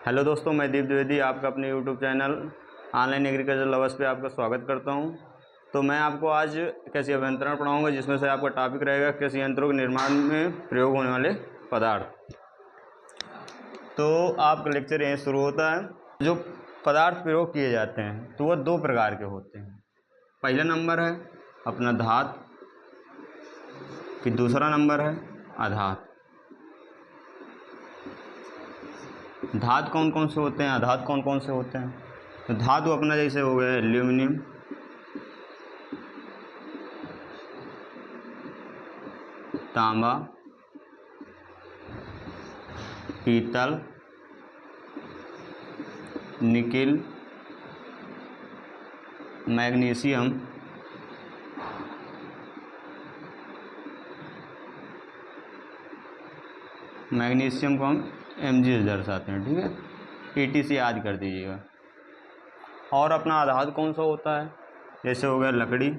Hello दोस्तों, मैं दीप द्विवेदी आपका अपने YouTube channel online agriculture lovers पे आपका स्वागत करता हूं। तो मैं आपको आज कृषि अभियंत्रण पढ़ाऊंगा, जिसमें से आपका टॉपिक रहेगा कृषि यंत्रों के निर्माण में प्रयोग होने वाले पदार्थ। तो आपका लेक्चर यहीं शुरू होता है। जो पदार्थ प्रयोग किए जाते हैं तो वह दो प्रकार के होते हैं। पहला नंबर है अपना धातु, फिर दूसरा नंबर है अधातु। धातु कौन कौन से होते हैं, अधातु कौन कौन से होते हैं? तो धातु अपना जैसे हो गया एल्यूमिनियम, तांबा, पीतल, निकिल, मैग्नीशियम, मैग्नीशियम को हम Mg से दर्शाते हैं, ठीक है। ETC याद कर दीजिएगा। और अपना अधातु कौन सा होता है? जैसे हो गया लकड़ी,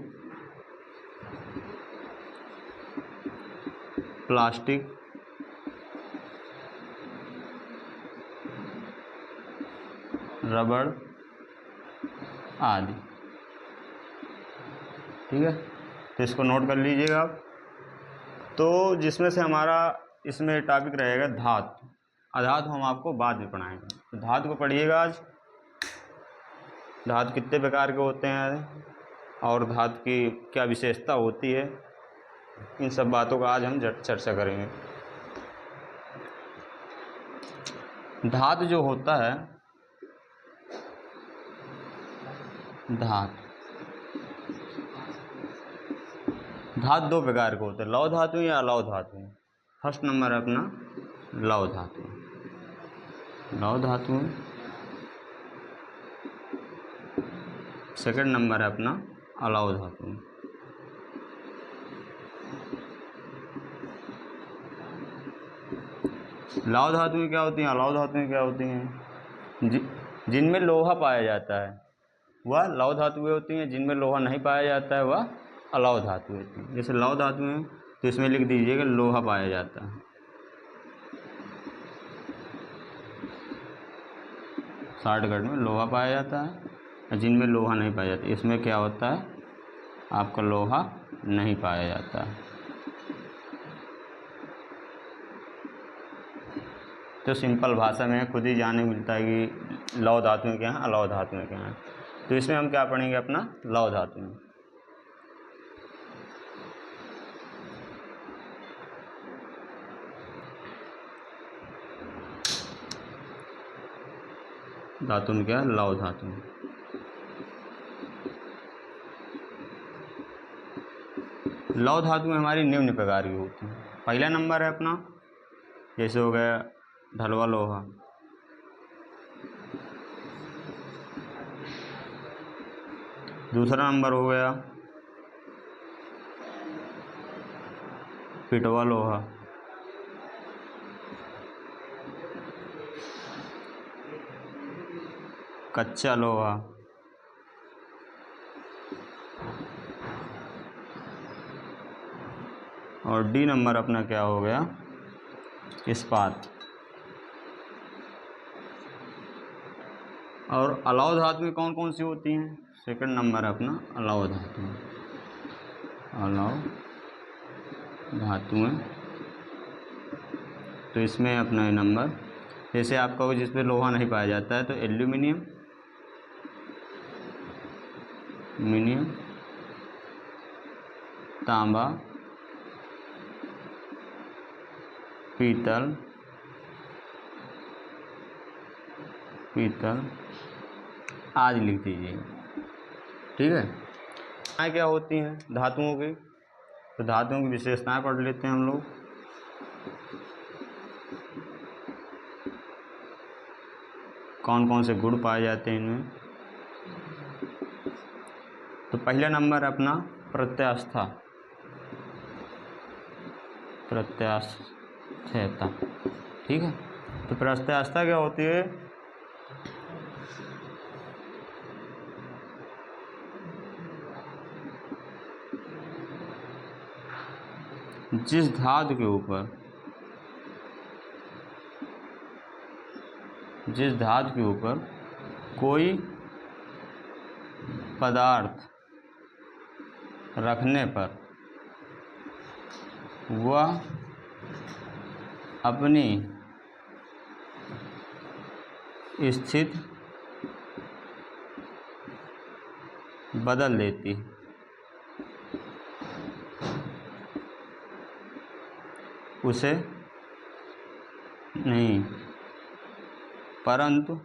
प्लास्टिक, रबड़ आदि, ठीक है। तो इसको नोट कर लीजिएगा आप। तो जिसमें से हमारा इसमें टॉपिक रहेगा धातु। अधातु हम आपको बाद में पढ़ाएंगे। तो धातु को पढ़िएगा आज। धातु कितने प्रकार के होते हैं और धातु की क्या विशेषता होती है, इन सब बातों का आज हम चर्चा करेंगे। धातु जो होता है, धातु दो प्रकार के होते हैं, लौह धातु या अलौह धातु। फर्स्ट नंबर है अपना लौह धातु। लौह धातु। सेकंड नंबर है अपना अलौह धातु। लौह धातु में क्या होती हैं, अलौह धातु में क्या होती हैं? जिनमें लोहा पाया जाता है वह लौह धातुएं होती हैं, जिनमें लोहा नहीं पाया जाता है वह अलौह धातु होती है। जैसे लौह धातु में तो इसमें लिख दीजिएगा लोहा पाया जाता है। शॉर्टकट में लोहा पाया जाता है। जिनमें लोहा नहीं पाया जाता, इसमें क्या होता है, आपका लोहा नहीं पाया जाता है। तो सिंपल भाषा में खुद ही जानने मिलता है कि लौह धातु में क्या है, अलौह धातु में क्या है। तो इसमें हम क्या पढ़ेंगे, अपना लौह धातु में। धातु में क्या है, लौह धातु में। लौह धातु में हमारी निम्न प्रकार की होती है। पहला नंबर है अपना, जैसे हो गया ढलवा लोहा, दूसरा नंबर हो गया पिटवा लोहा, कच्चा लोहा, और डी नंबर अपना क्या हो गया, इस्पात। और अलौह धातु में कौन कौन सी होती हैं? सेकंड नंबर है अपना अलौह धातु। अलौह धातु में तो इसमें अपना नंबर, जैसे आपका जिसमें लोहा नहीं पाया जाता है तो एल्यूमिनियम, मिनियम, तांबा, पीतल, आज लिख दीजिए, ठीक है। क्या होती हैं धातुओं की? तो धातुओं की विशेषताएं पढ़ लेते हैं हम लोग। कौन कौन से गुण पाए जाते हैं इनमें? तो पहला नंबर है अपना प्रत्यास्था, प्रत्यास्थता, ठीक है। तो प्रत्यास्था क्या होती है? जिस धातु के ऊपर जिस धातु के ऊपर कोई पदार्थ रखने पर वह अपनी स्थिति बदल देती है। उसे नहीं, परंतु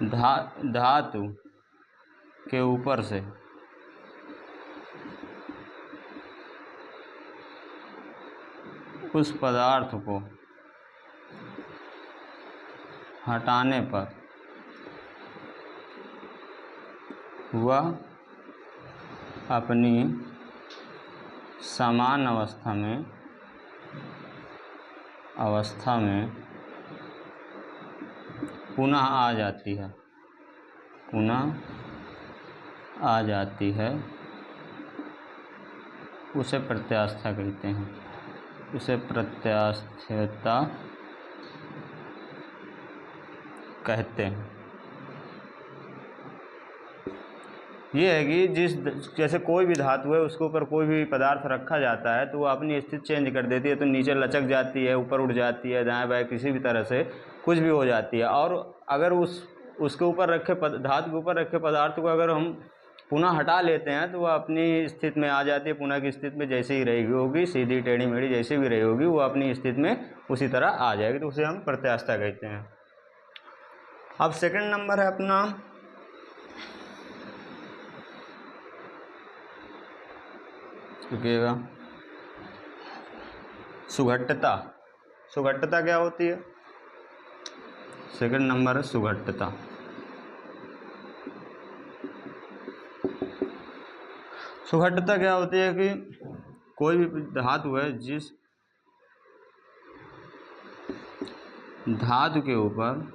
धातु के ऊपर से उस पदार्थ को हटाने पर वह अपनी समान अवस्था में पुनः आ जाती है, उसे प्रत्यास्थता कहते हैं। उसे प्रत्यास्थता कहते हैं। ये है कि जैसे कोई भी धातु है उसके ऊपर कोई भी पदार्थ रखा जाता है तो वो अपनी स्थिति चेंज कर देती है, तो नीचे लचक जाती है, ऊपर उठ जाती है, दाएं बाएं किसी भी तरह से कुछ भी हो जाती है। और अगर उसके ऊपर रखे धातु के ऊपर रखे पदार्थ को अगर हम पुनः हटा लेते हैं तो वह अपनी स्थिति में आ जाती है, पुनः की स्थिति में जैसे ही रहेगी होगी, सीधी टेढ़ी मेढ़ी जैसे भी रही होगी वो अपनी स्थिति में उसी तरह आ जाएगी, तो उसे हम प्रत्यास्थता कहते हैं। अब सेकंड नंबर है अपना सुघट्टता। सुघट्टता क्या होती है? सेकंड नंबर है सुघट्टता। सुघट्टता क्या होती है कि कोई भी धातु है जिस धातु के ऊपर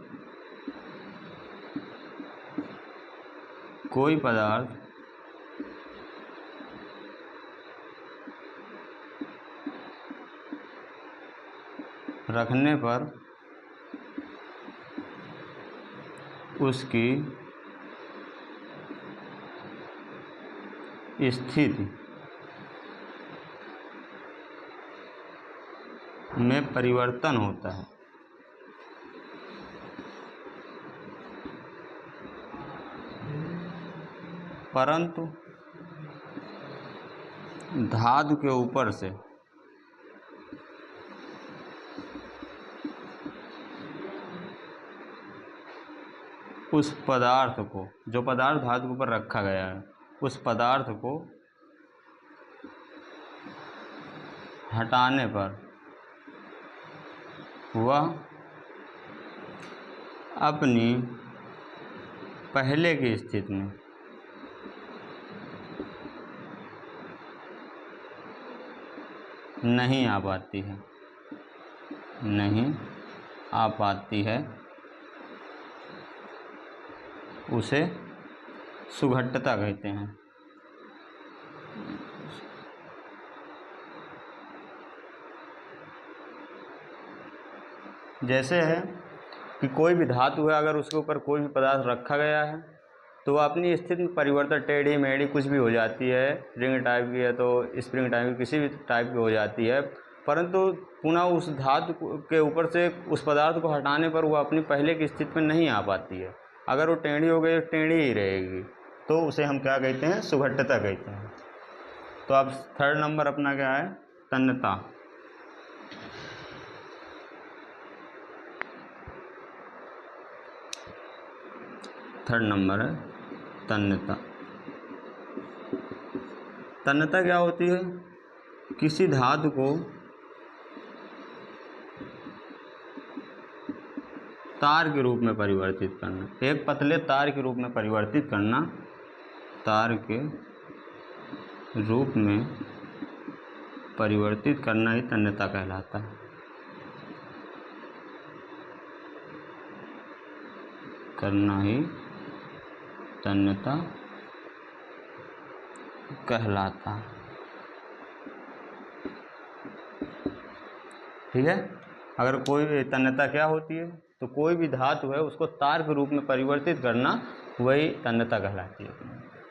कोई पदार्थ रखने पर उसकी स्थिति में परिवर्तन होता है, परंतु धातु के ऊपर से उस पदार्थ को, जो पदार्थ धातु के ऊपर रखा गया है, उस पदार्थ को हटाने पर वह अपनी पहले की स्थिति में नहीं आ पाती है, उसे सुघट्टता कहते हैं। जैसे है कि कोई भी धातु है, अगर उसके ऊपर कोई भी पदार्थ रखा गया है तो वह अपनी स्थिति में परिवर्तन, टेढ़ी मेढ़ी कुछ भी हो जाती है, रिंग टाइप की है तो स्प्रिंग टाइप की, किसी भी टाइप की हो जाती है, परंतु पुनः उस धातु के ऊपर से उस पदार्थ को हटाने पर वह अपनी पहले की स्थिति में नहीं आ पाती है। अगर वो टेढ़ी हो गई तो टेढ़ी ही रहेगी, तो उसे हम क्या कहते हैं? सुघट्टता कहते हैं। तो अब थर्ड नंबर अपना क्या है? तन्यता। थर्ड नंबर है तन्यता। तन्यता क्या होती है? किसी धातु को तार के रूप में परिवर्तित करना, एक पतले तार के रूप में परिवर्तित करना, तार के रूप में परिवर्तित करना ही तन्यता कहलाता है। करना ही तन्यता कहलाता है। ठीक है। अगर कोई तन्यता क्या होती है, तो कोई भी धातु है उसको तार के रूप में परिवर्तित करना, वही तन्यता कहलाती है।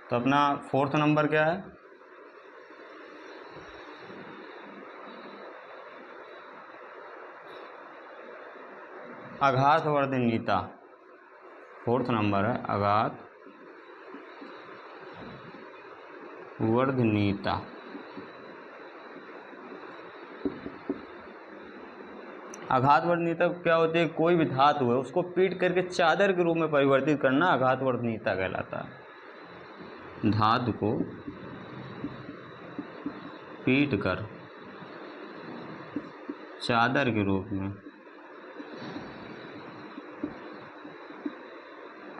तो अपना 4th नंबर क्या है? आघातवर्धनीयता। 4th नंबर है आघातवर्धनीयता। आघातवर्धनीयता क्या होती है? कोई भी धातु है उसको पीट करके चादर के रूप में परिवर्तित करना आघातवर्धनीयता कहलाता है। धातु को पीट कर चादर के रूप में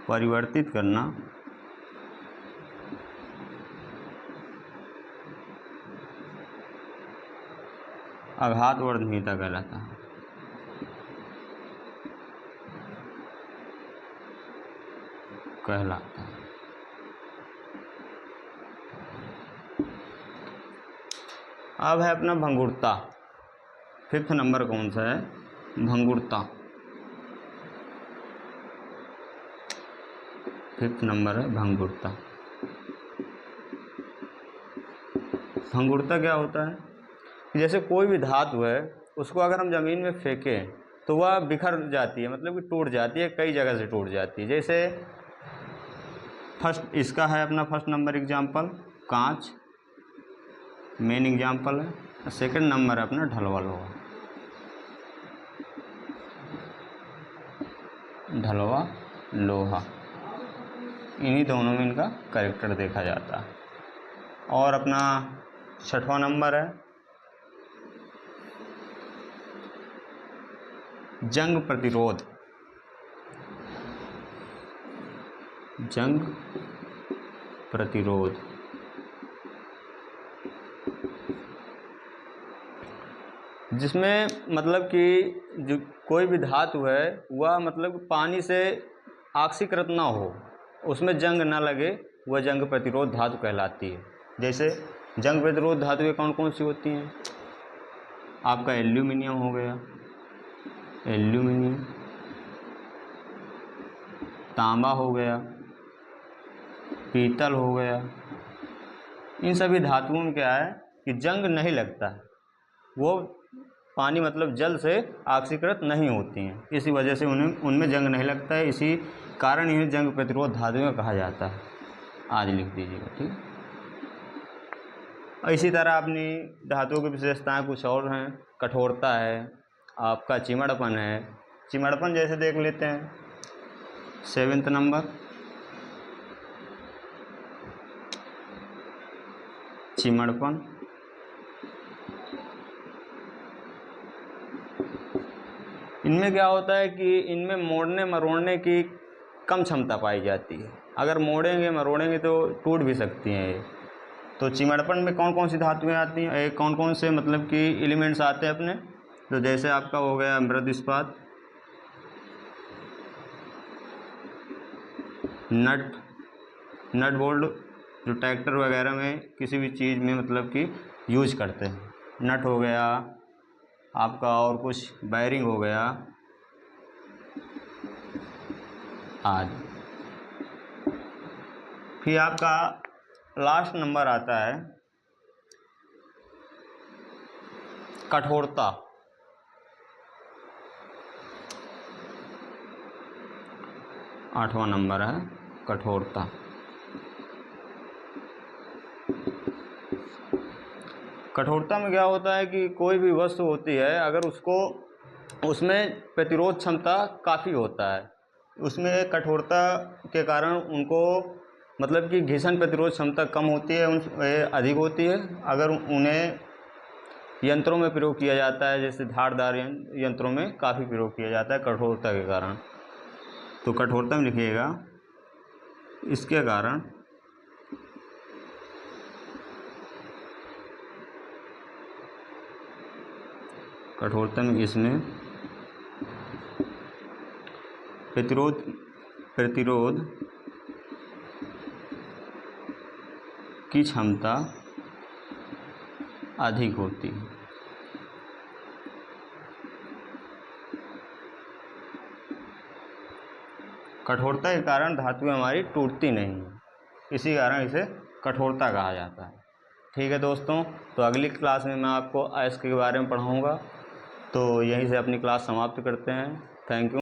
परिवर्तित करना आघातवर्धनीयता कहलाता है। अब है अपना भंगुरता। 5th नंबर कौन सा है? भंगुरता। 5th नंबर है भंगुरता। भंगुरता क्या होता है? जैसे कोई भी धातु है उसको अगर हम ज़मीन में फेंकें तो वह बिखर जाती है, मतलब कि टूट जाती है, कई जगह से टूट जाती है। जैसे फर्स्ट इसका है अपना 1st नंबर एग्जाम्पल कांच, मेन एग्जाम्पल है। 2nd नंबर है अपना ढलवा लोहा। ढलवा लोहा, इन्हीं दोनों में इनका कैरेक्टर देखा जाता है। और अपना 6वां नंबर है जंग प्रतिरोध। जंग प्रतिरोध जिसमें मतलब कि जो कोई भी धातु है वह मतलब पानी से ऑक्सीकृत ना हो, उसमें जंग ना लगे, वह जंग प्रतिरोध धातु कहलाती है। जैसे जंग प्रतिरोध धातुएं कौन कौन सी होती हैं? आपका एल्यूमिनियम हो गया, एल्यूमिनियम, तांबा हो गया, पीतल हो गया। इन सभी धातुओं में क्या है कि जंग नहीं लगता है, वो पानी मतलब जल से ऑक्सीकृत नहीं होती हैं, इसी वजह से उनमें जंग नहीं लगता है। इसी कारण इन्हें जंग प्रतिरोध धातुएं कहा जाता है। आज लिख दीजिएगा, ठीक। इसी तरह अपनी धातुओं की विशेषताएं कुछ और हैं। कठोरता है, आपका चिमड़पन है। चिमड़पन जैसे देख लेते हैं 7th नंबर चिमड़पन। इनमें क्या होता है कि इनमें मोड़ने मरोड़ने की कम क्षमता पाई जाती है। अगर मोड़ेंगे मरोड़ेंगे तो टूट भी सकती हैं ये। तो चिमड़पन में कौन कौन सी धातुएं आती हैं, कौन कौन से मतलब कि एलिमेंट्स आते हैं अपने? तो जैसे आपका हो गया मृद इस्पात, नट बोल्ट, जो ट्रैक्टर वगैरह में किसी भी चीज़ में मतलब कि यूज करते हैं, नट हो गया आपका, और कुछ वायरिंग हो गया आदि। फिर आपका लास्ट नंबर आता है कठोरता। 8वां नंबर है कठोरता। कठोरता में क्या होता है कि कोई भी वस्तु होती है अगर उसमें प्रतिरोध क्षमता काफ़ी होता है, उसमें कठोरता के कारण उनको मतलब कि घर्षण प्रतिरोध क्षमता कम होती है, उन अधिक होती है। अगर उन्हें यंत्रों में प्रयोग किया जाता है, जैसे धारदार यंत्रों में काफ़ी प्रयोग किया जाता है कठोरता के कारण। तो कठोरता में लिखिएगा इसके कारण कठोरता में इसमें प्रतिरोध की क्षमता अधिक होती है। कठोरता के कारण धातुएं हमारी टूटती नहीं हैं, इसी कारण इसे कठोरता कहा जाता है। ठीक है दोस्तों, तो अगली क्लास में मैं आपको अयस्क के बारे में पढ़ाऊँगा। तो यहीं से अपनी क्लास समाप्त करते हैं। Thank you.